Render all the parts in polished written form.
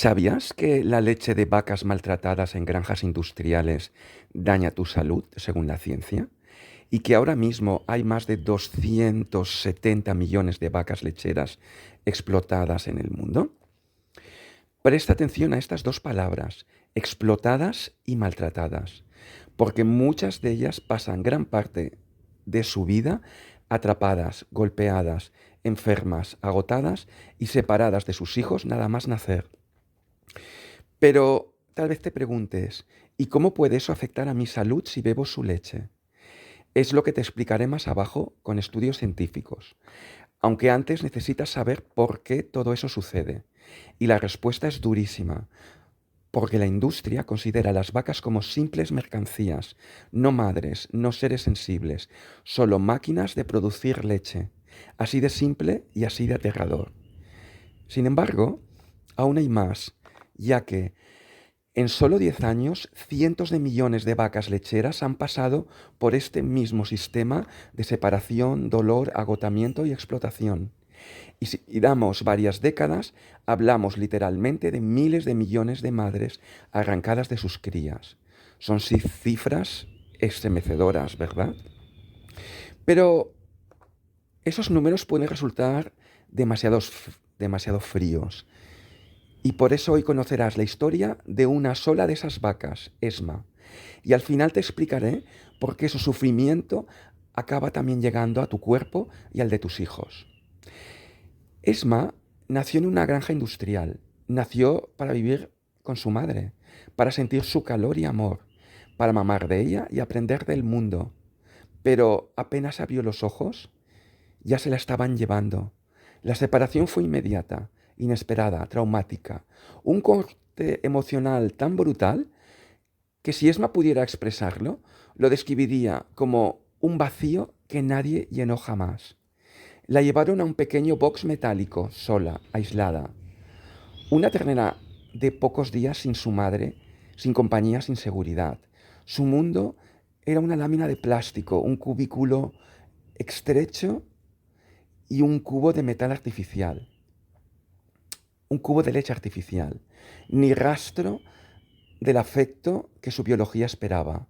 ¿Sabías que la leche de vacas maltratadas en granjas industriales daña tu salud, según la ciencia? Y que ahora mismo hay más de 270 millones de vacas lecheras explotadas en el mundo. Presta atención a estas dos palabras, explotadas y maltratadas, porque muchas de ellas pasan gran parte de su vida atrapadas, golpeadas, enfermas, agotadas y separadas de sus hijos nada más nacer. Pero tal vez te preguntes, ¿y cómo puede eso afectar a mi salud si bebo su leche? Es lo que te explicaré más abajo con estudios científicos. Aunque antes necesitas saber por qué todo eso sucede. Y la respuesta es durísima, porque la industria considera a las vacas como simples mercancías, no madres, no seres sensibles, solo máquinas de producir leche. Así de simple y así de aterrador. Sin embargo, aún hay más, ya que en solo 10 años, cientos de millones de vacas lecheras han pasado por este mismo sistema de separación, dolor, agotamiento y explotación. Y si damos varias décadas, hablamos literalmente de miles de millones de madres arrancadas de sus crías. Son cifras estremecedoras, ¿verdad? Pero esos números pueden resultar demasiado fríos. Y por eso hoy conocerás la historia de una sola de esas vacas, Esma. Y al final te explicaré por qué su sufrimiento acaba también llegando a tu cuerpo y al de tus hijos. Esma nació en una granja industrial. Nació para vivir con su madre, para sentir su calor y amor, para mamar de ella y aprender del mundo. Pero apenas abrió los ojos, ya se la estaban llevando. La separación fue inmediata, inesperada, traumática. Un corte emocional tan brutal que si Esma pudiera expresarlo, lo describiría como un vacío que nadie llenó jamás. La llevaron a un pequeño box metálico, sola, aislada. Una ternera de pocos días sin su madre, sin compañía, sin seguridad. Su mundo era una lámina de plástico, un cubículo estrecho y un cubo de metal artificial, un cubo de leche artificial, ni rastro del afecto que su biología esperaba.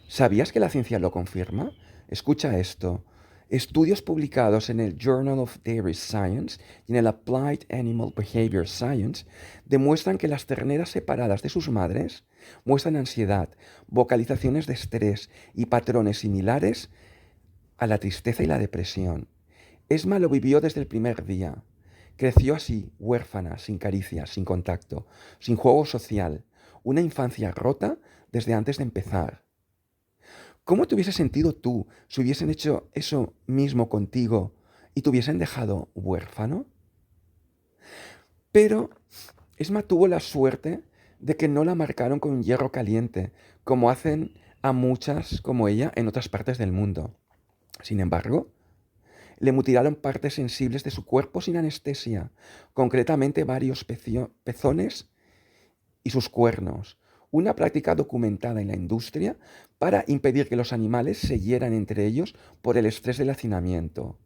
¿Sabías que la ciencia lo confirma? Escucha esto. Estudios publicados en el Journal of Dairy Science y en el Applied Animal Behavior Science demuestran que las terneras separadas de sus madres muestran ansiedad, vocalizaciones de estrés y patrones similares a la tristeza y la depresión. Esma lo vivió desde el primer día. Creció así, huérfana, sin caricias, sin contacto, sin juego social, una infancia rota desde antes de empezar. ¿Cómo te hubieses sentido tú si hubiesen hecho eso mismo contigo y te hubiesen dejado huérfano? Pero Esma tuvo la suerte de que no la marcaron con un hierro caliente, como hacen a muchas como ella en otras partes del mundo. Sin embargo, le mutilaron partes sensibles de su cuerpo sin anestesia, concretamente varios pezones y sus cuernos, una práctica documentada en la industria para impedir que los animales se hieran entre ellos por el estrés del hacinamiento.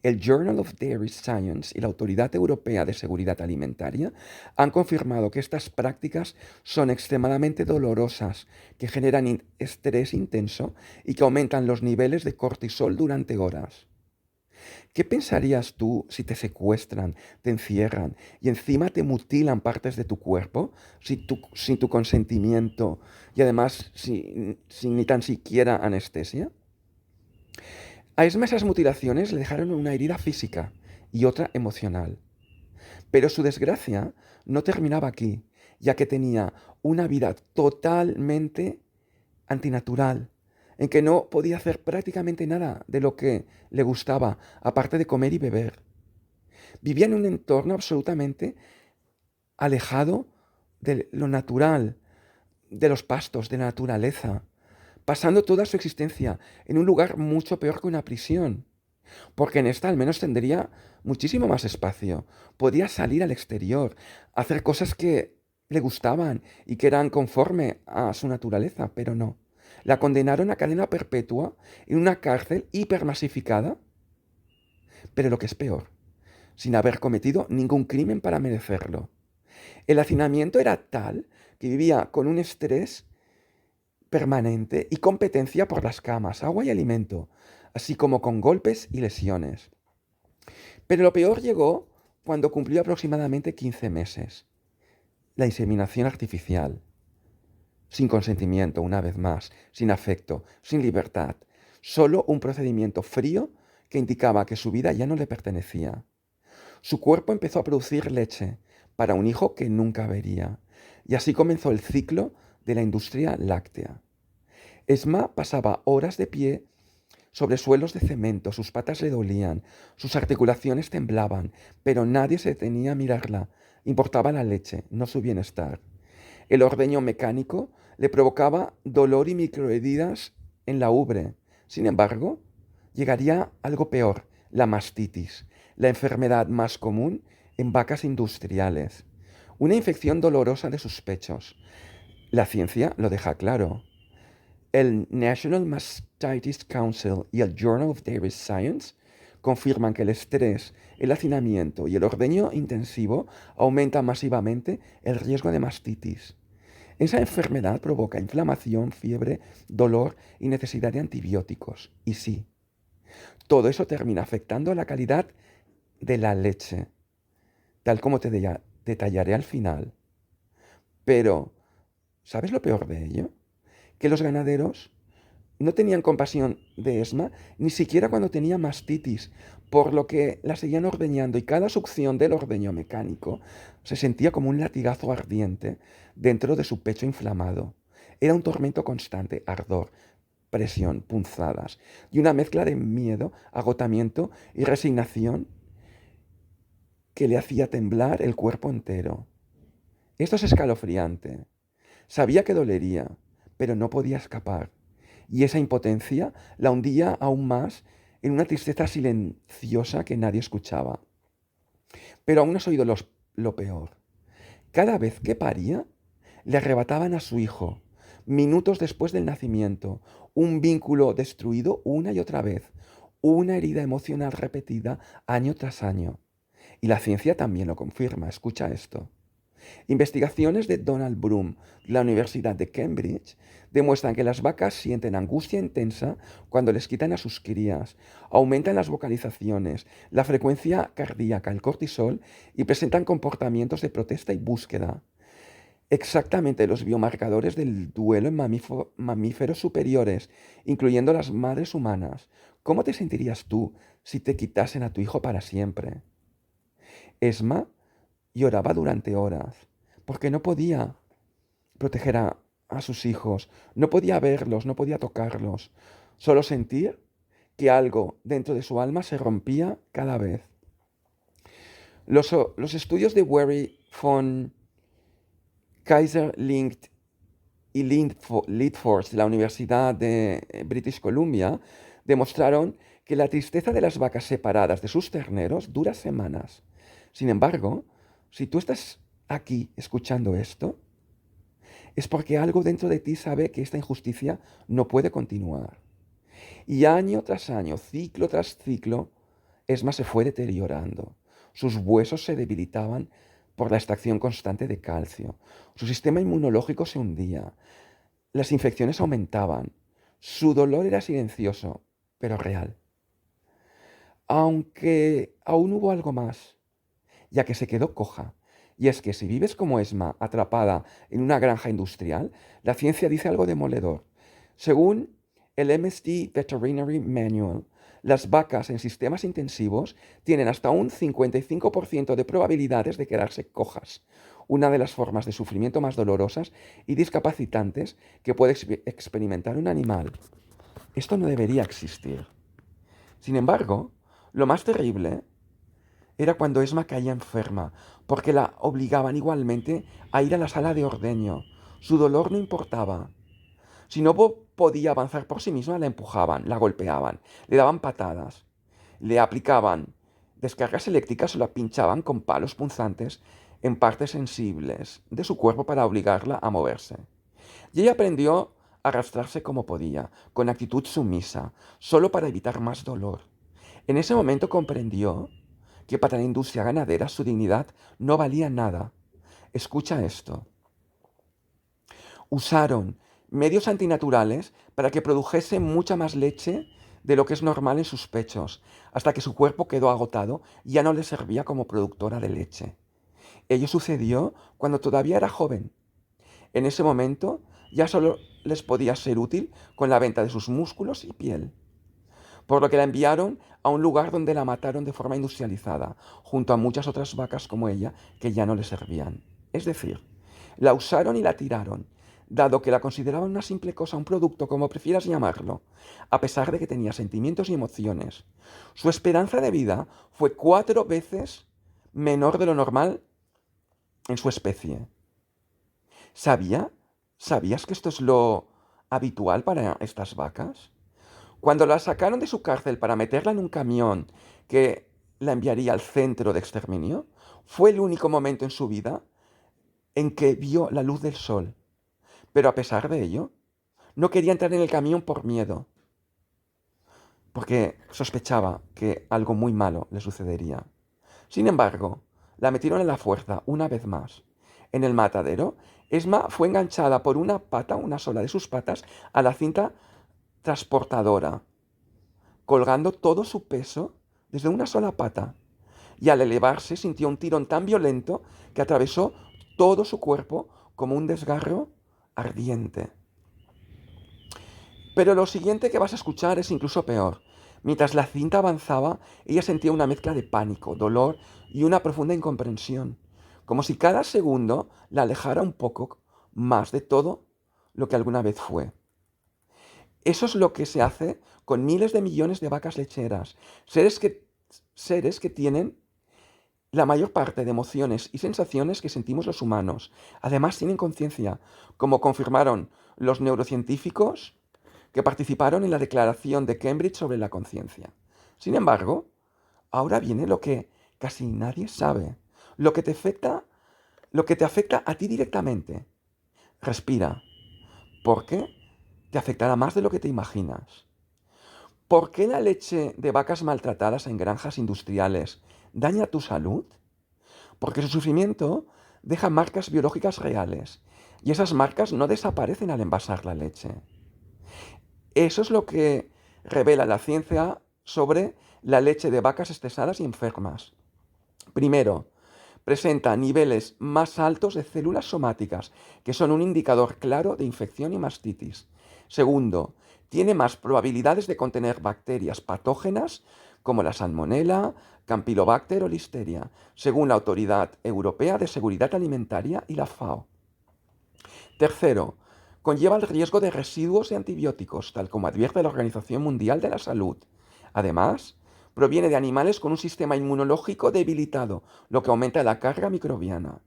El Journal of Dairy Science y la Autoridad Europea de Seguridad Alimentaria han confirmado que estas prácticas son extremadamente dolorosas, que generan estrés intenso y que aumentan los niveles de cortisol durante horas. ¿Qué pensarías tú si te secuestran, te encierran y encima te mutilan partes de tu cuerpo sin tu consentimiento y además sin ni tan siquiera anestesia? A Esma esas mutilaciones le dejaron una herida física y otra emocional. Pero su desgracia no terminaba aquí, ya que tenía una vida totalmente antinatural, en que no podía hacer prácticamente nada de lo que le gustaba, aparte de comer y beber. Vivía en un entorno absolutamente alejado de lo natural, de los pastos, de la naturaleza, pasando toda su existencia en un lugar mucho peor que una prisión, porque en esta al menos tendría muchísimo más espacio. Podía salir al exterior, hacer cosas que le gustaban y que eran conforme a su naturaleza, pero no. La condenaron a cadena perpetua en una cárcel hipermasificada, pero lo que es peor, sin haber cometido ningún crimen para merecerlo. El hacinamiento era tal que vivía con un estrés permanente y competencia por las camas, agua y alimento, así como con golpes y lesiones. Pero lo peor llegó cuando cumplió aproximadamente 15 meses. La inseminación artificial, sin consentimiento, una vez más, sin afecto, sin libertad, solo un procedimiento frío que indicaba que su vida ya no le pertenecía. Su cuerpo empezó a producir leche para un hijo que nunca vería, y así comenzó el ciclo de la industria láctea. Esma pasaba horas de pie sobre suelos de cemento, sus patas le dolían, sus articulaciones temblaban, pero nadie se detenía a mirarla. Importaba la leche, no su bienestar. El ordeño mecánico le provocaba dolor y microheridas en la ubre. Sin embargo, llegaría algo peor, la mastitis, la enfermedad más común en vacas industriales. Una infección dolorosa de sus pechos. La ciencia lo deja claro. El National Mastitis Council y el Journal of Dairy Science confirman que el estrés, el hacinamiento y el ordeño intensivo aumentan masivamente el riesgo de mastitis. Esa enfermedad provoca inflamación, fiebre, dolor y necesidad de antibióticos. Y sí, todo eso termina afectando la calidad de la leche, tal como te detallaré al final. Pero, ¿sabes lo peor de ello? Que los ganaderos no tenían compasión de Esma ni siquiera cuando tenía mastitis, por lo que la seguían ordeñando y cada succión del ordeño mecánico se sentía como un latigazo ardiente dentro de su pecho inflamado. Era un tormento constante, ardor, presión, punzadas y una mezcla de miedo, agotamiento y resignación que le hacía temblar el cuerpo entero. Esto es escalofriante. Sabía que dolería, pero no podía escapar. Y esa impotencia la hundía aún más en una tristeza silenciosa que nadie escuchaba. Pero aún no has oído lo peor. Cada vez que paría, le arrebataban a su hijo, minutos después del nacimiento, un vínculo destruido una y otra vez, una herida emocional repetida año tras año. Y la ciencia también lo confirma. Escucha esto. Investigaciones de Donald Broom, de la Universidad de Cambridge, demuestran que las vacas sienten angustia intensa cuando les quitan a sus crías, aumentan las vocalizaciones, la frecuencia cardíaca, el cortisol y presentan comportamientos de protesta y búsqueda. Exactamente los biomarcadores del duelo en mamíferos superiores, incluyendo las madres humanas. ¿Cómo te sentirías tú si te quitasen a tu hijo para siempre? Esma lloraba durante horas, porque no podía proteger a sus hijos, no podía verlos, no podía tocarlos, solo sentir que algo dentro de su alma se rompía cada vez. Los estudios de Wary von Kaiser Linked y Lidforce de la Universidad de British Columbia demostraron que la tristeza de las vacas separadas de sus terneros dura semanas. Sin embargo, si tú estás aquí escuchando esto, es porque algo dentro de ti sabe que esta injusticia no puede continuar. Y año tras año, ciclo tras ciclo, Esma se fue deteriorando. Sus huesos se debilitaban por la extracción constante de calcio. Su sistema inmunológico se hundía. Las infecciones aumentaban. Su dolor era silencioso, pero real. Aunque aún hubo algo más, ya que se quedó coja. Y es que si vives como Esma, atrapada en una granja industrial, la ciencia dice algo demoledor. Según el MSD Veterinary Manual, las vacas en sistemas intensivos tienen hasta un 55% de probabilidades de quedarse cojas, una de las formas de sufrimiento más dolorosas y discapacitantes que puede experimentar un animal. Esto no debería existir. Sin embargo, lo más terrible era cuando Esma caía enferma, porque la obligaban igualmente a ir a la sala de ordeño. Su dolor no importaba. Si no podía avanzar por sí misma, la empujaban, la golpeaban, le daban patadas, le aplicaban descargas eléctricas o la pinchaban con palos punzantes en partes sensibles de su cuerpo para obligarla a moverse. Y ella aprendió a arrastrarse como podía, con actitud sumisa, solo para evitar más dolor. En ese momento comprendió que para la industria ganadera su dignidad no valía nada. Escucha esto. Usaron medios antinaturales para que produjese mucha más leche de lo que es normal en sus pechos, hasta que su cuerpo quedó agotado y ya no le servía como productora de leche. Ello sucedió cuando todavía era joven. En ese momento ya solo les podía ser útil con la venta de sus músculos y piel, por lo que la enviaron a un lugar donde la mataron de forma industrializada, junto a muchas otras vacas como ella que ya no le servían. Es decir, la usaron y la tiraron, dado que la consideraban una simple cosa, un producto, como prefieras llamarlo, a pesar de que tenía sentimientos y emociones. Su esperanza de vida fue 4 veces menor de lo normal en su especie. ¿Sabía? ¿Sabías que esto es lo habitual para estas vacas? Cuando la sacaron de su cárcel para meterla en un camión que la enviaría al centro de exterminio, fue el único momento en su vida en que vio la luz del sol. Pero a pesar de ello, no quería entrar en el camión por miedo, porque sospechaba que algo muy malo le sucedería. Sin embargo, la metieron a la fuerza una vez más. En el matadero, Esma fue enganchada por una pata, una sola de sus patas, a la cinta transportadora, colgando todo su peso desde una sola pata. Y al elevarse sintió un tirón tan violento que atravesó todo su cuerpo como un desgarro ardiente. Pero lo siguiente que vas a escuchar es incluso peor. Mientras la cinta avanzaba, ella sentía una mezcla de pánico, dolor y una profunda incomprensión, como si cada segundo la alejara un poco más de todo lo que alguna vez fue. Eso es lo que se hace con miles de millones de vacas lecheras, seres que tienen la mayor parte de emociones y sensaciones que sentimos los humanos. Además, tienen conciencia, como confirmaron los neurocientíficos que participaron en la Declaración de Cambridge sobre la conciencia. Sin embargo, ahora viene lo que casi nadie sabe, lo que te afecta a ti directamente. Respira, porque te afectará más de lo que te imaginas. ¿Por qué la leche de vacas maltratadas en granjas industriales daña tu salud? Porque su sufrimiento deja marcas biológicas reales y esas marcas no desaparecen al envasar la leche. Eso es lo que revela la ciencia sobre la leche de vacas estresadas y enfermas. Primero, presenta niveles más altos de células somáticas, que son un indicador claro de infección y mastitis. Segundo, tiene más probabilidades de contener bacterias patógenas como la salmonela, campylobacter o listeria, según la Autoridad Europea de Seguridad Alimentaria y la FAO. Tercero, conlleva el riesgo de residuos de antibióticos, tal como advierte la Organización Mundial de la Salud. Además, proviene de animales con un sistema inmunológico debilitado, lo que aumenta la carga microbiana.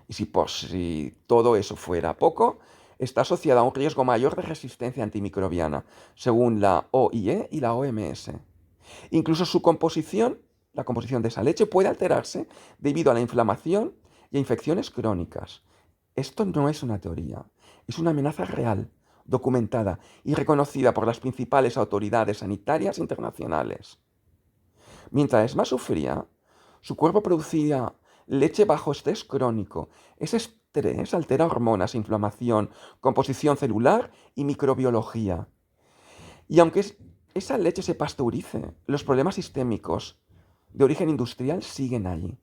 Y si por si todo eso fuera poco, está asociada a un riesgo mayor de resistencia antimicrobiana, según la OIE y la OMS. Incluso su composición, la composición de esa leche, puede alterarse debido a la inflamación y a infecciones crónicas. Esto no es una teoría, es una amenaza real, documentada y reconocida por las principales autoridades sanitarias internacionales. Mientras Esma sufría, su cuerpo producía leche bajo estrés crónico. Ese estrés altera hormonas, inflamación, composición celular y microbiología. Y aunque esa leche se pasteurice, los problemas sistémicos de origen industrial siguen ahí.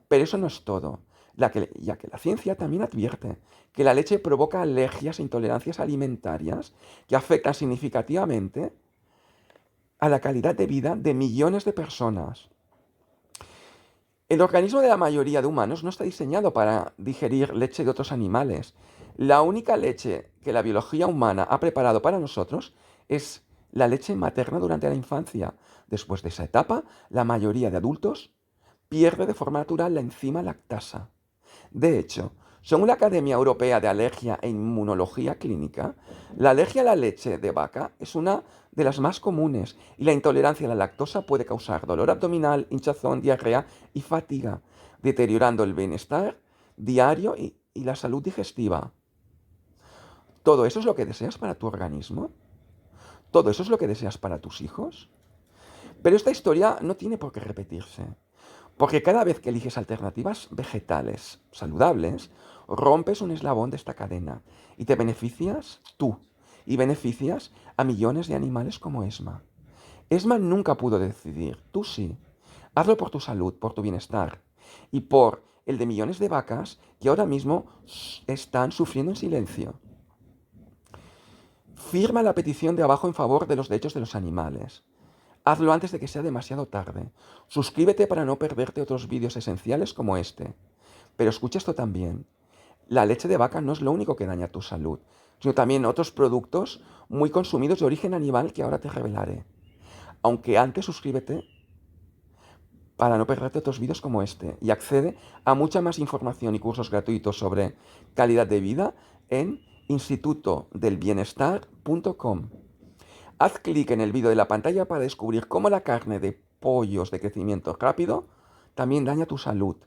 Pero eso no es todo, ya que la ciencia también advierte que la leche provoca alergias e intolerancias alimentarias que afectan significativamente a la calidad de vida de millones de personas. El organismo de la mayoría de humanos no está diseñado para digerir leche de otros animales. La única leche que la biología humana ha preparado para nosotros es la leche materna durante la infancia. Después de esa etapa, la mayoría de adultos pierde de forma natural la enzima lactasa. De hecho, según la Academia Europea de Alergia e Inmunología Clínica, la alergia a la leche de vaca es una de las más comunes y la intolerancia a la lactosa puede causar dolor abdominal, hinchazón, diarrea y fatiga, deteriorando el bienestar diario y la salud digestiva. ¿Todo eso es lo que deseas para tu organismo? ¿Todo eso es lo que deseas para tus hijos? Pero esta historia no tiene por qué repetirse. Porque cada vez que eliges alternativas vegetales saludables, rompes un eslabón de esta cadena y te beneficias tú y beneficias a millones de animales como Esma. Esma nunca pudo decidir, tú sí. Hazlo por tu salud, por tu bienestar y por el de millones de vacas que ahora mismo están sufriendo en silencio. Firma la petición de abajo en favor de los derechos de los animales. Hazlo antes de que sea demasiado tarde. Suscríbete para no perderte otros vídeos esenciales como este. Pero escucha esto también. La leche de vaca no es lo único que daña tu salud, sino también otros productos muy consumidos de origen animal que ahora te revelaré. Aunque antes suscríbete para no perderte otros vídeos como este y accede a mucha más información y cursos gratuitos sobre calidad de vida en institutodelbienestar.com. Haz clic en el vídeo de la pantalla para descubrir cómo la carne de pollos de crecimiento rápido también daña tu salud.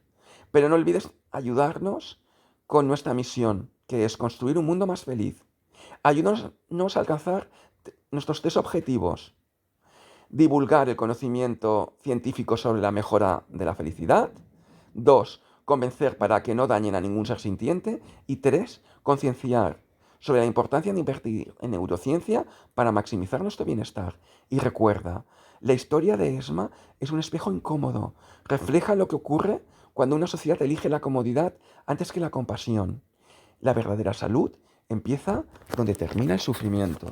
Pero no olvides ayudarnos con nuestra misión, que es construir un mundo más feliz. Ayúdanos a alcanzar nuestros 3 objetivos. Divulgar el conocimiento científico sobre la mejora de la felicidad. 2. Convencer para que no dañen a ningún ser sintiente. Y 3. Concienciar sobre la importancia de invertir en neurociencia para maximizar nuestro bienestar. Y recuerda, la historia de Esma es un espejo incómodo. Refleja lo que ocurre cuando una sociedad elige la comodidad antes que la compasión. La verdadera salud empieza donde termina el sufrimiento.